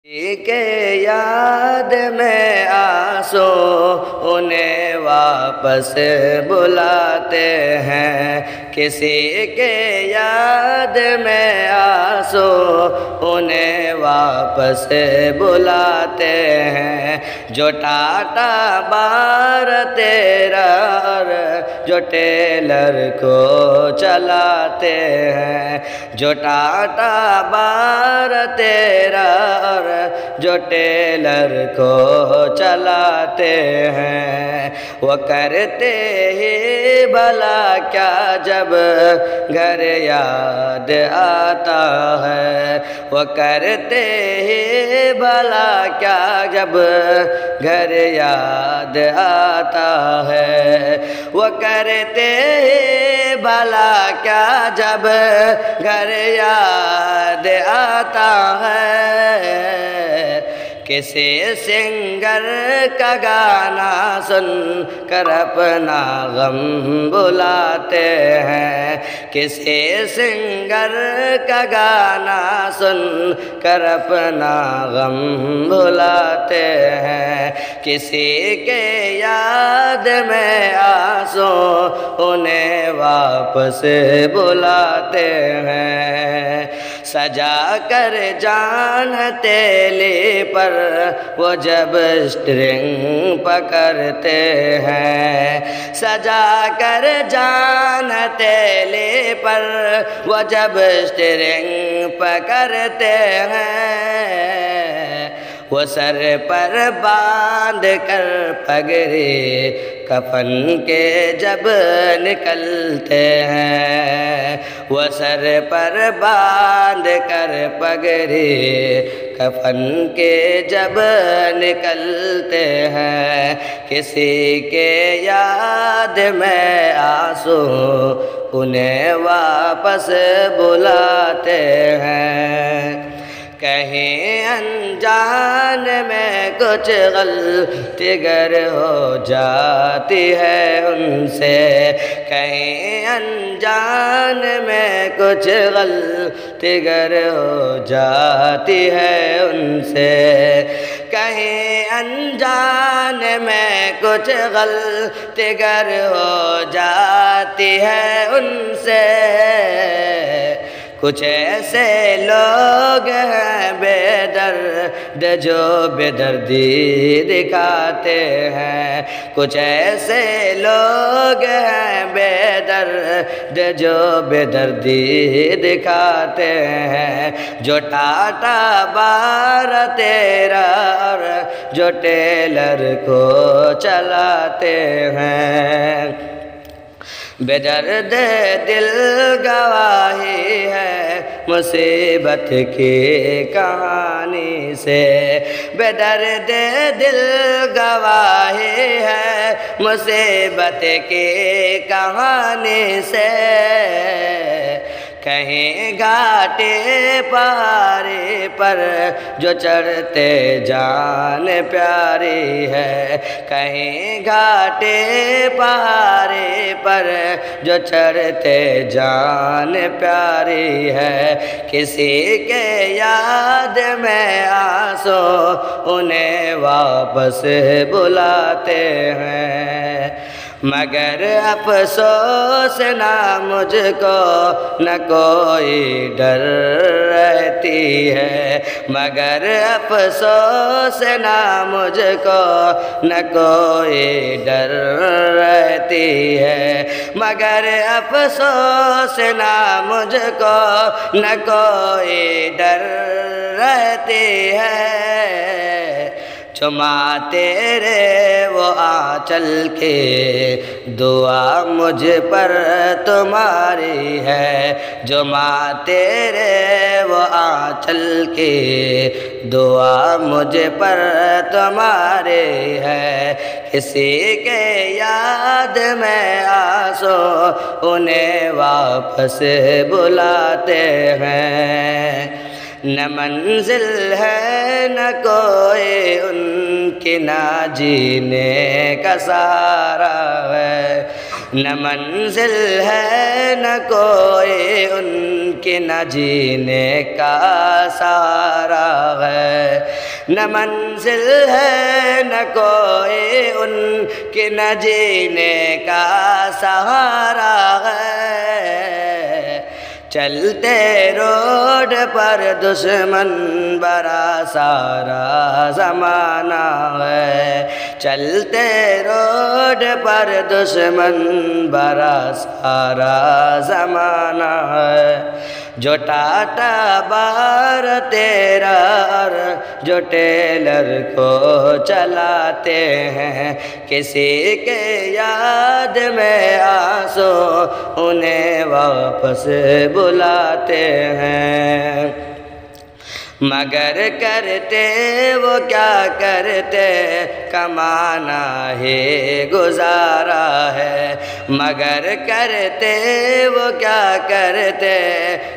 کہ یاد میں آنسو انہیں واپس بلاتے ہیں، کسی کے یاد میں آنسو انہیں واپس بلاتے ہیں، جو ٹاٹا بار تیرا اور جو ٹیلر کو چلاتے ہیں، جو ٹاٹا بار تیرا اور جو ٹیلر کو چلاتے ہیں، وہ کرتے ہی بھلا کیا جب گھر یاد آتا ہے، وہ کرتے ہی بھلا کیا جب گھر یاد آتا ہے، وہ کرتے ہی بھلا کیا جب گھر یاد آتا ہے، کسی سنگر کا گانا سن کر اپنا غم بلاتے ہیں، کسی سنگر کا گانا سن کر اپنا غم بلاتے ہیں، کسی کے یاد میں آنسو انہیں واپس بلاتے ہیں، سجا کر جان ہتھیلی پر وہ جب اسٹرنگ پکڑتے ہیں، سجا کر جان ہتھیلی پر وہ جب اسٹرنگ پکڑتے ہیں، وہ سر پر باندھ کر پگڑی کفن کے جب نکلتے ہیں، وہ سر پر باندھ کر پگڑی کفن کے جب نکلتے ہیں، کسی کے یاد میں آنسو انہیں واپس بلاتے ہیں، کہیں انجان میں کچھ غلطی گر ہو جاتی ہے ان سے، کہیں انجان میں کچھ غلطی گر ہو جاتی ہے ان سے، کہیں انجان میں کچھ غلطی گر ہو جاتی ہے ان سے، کچھ ایسے لوگ ہیں بے درد جو بے دردی دکھاتے ہیں، کچھ ایسے لوگ ہیں بے درد جو بے دردی دکھاتے ہیں، جو ٹاٹا بار تیرا اور جو ٹیلر کو چلاتے ہیں، بے درد دل گواہی ہے مصیبت کی کہانی سے، بے درد دل گواہی ہے مصیبت کی کہانی سے، کہیں گھاٹے پہاڑی پر جو چڑھتے جان پیاری ہے، کہیں گھاٹے پہاڑی پر جو چڑھتے جان پیاری ہے، کسی کے یاد میں آنسو انہیں واپس بلاتے ہیں، مگر افسوس نہ مجھ کو نہ کوئی ڈر رہتی ہے، مگر افسوس نہ مجھ کو نہ کوئی ڈر رہتی ہے، مگر افسوس نہ مجھ کو نہ کوئی ڈر رہتی ہے، جو ماں تیرے وہ آنچل کے دعا مجھ پر تمہاری ہے، جو ماں تیرے وہ آنچل کی دعا مجھ پر تمہاری ہے، کسی کے یاد میں آنسو انہیں واپس بلاتے ہیں، نہ منزل ہے نہ کوئی ان کی نہ جینے کا سہارا ہے، نہ منزل ہے نہ کوئی ان کی، نہ جینے کا سہارا ہے، نہ منزل ہے نہ کوئی ان کی، نہ جینے کا سہارا ہے۔ چلتے روڈ پر دشمن برا سارا زمانہ ہے، چلتے روڈ پر دشمن برا سارا زمانہ ہے۔ جو ٹاٹا بار تیرا اور جو ٹیلر کو چلاتے ہیں، کسی کے یاد میں آنسو انہیں واپس بلاتے ہیں۔ مگر کرتے وہ کیا کرتے، کمانا ہی گزارا ہے، مگر کرتے وہ کیا کرتے،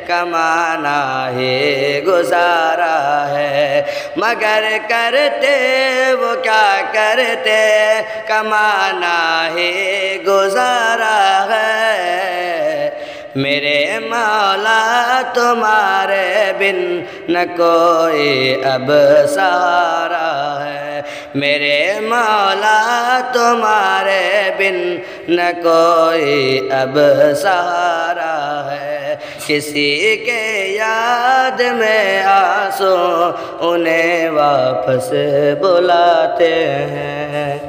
کمانا ہی گزارا ہے، مگر کرتے وہ کیا کرتے، کمانا ہی گزارا ہے۔ میرے مولا تمہارے بن نہ کوئی اب سہارا ہے، میرے مولا تمہارے بن نہ کوئی اب سہارا ہے۔ کسی کے یاد میں آنسو انہیں واپس بلاتے ہیں۔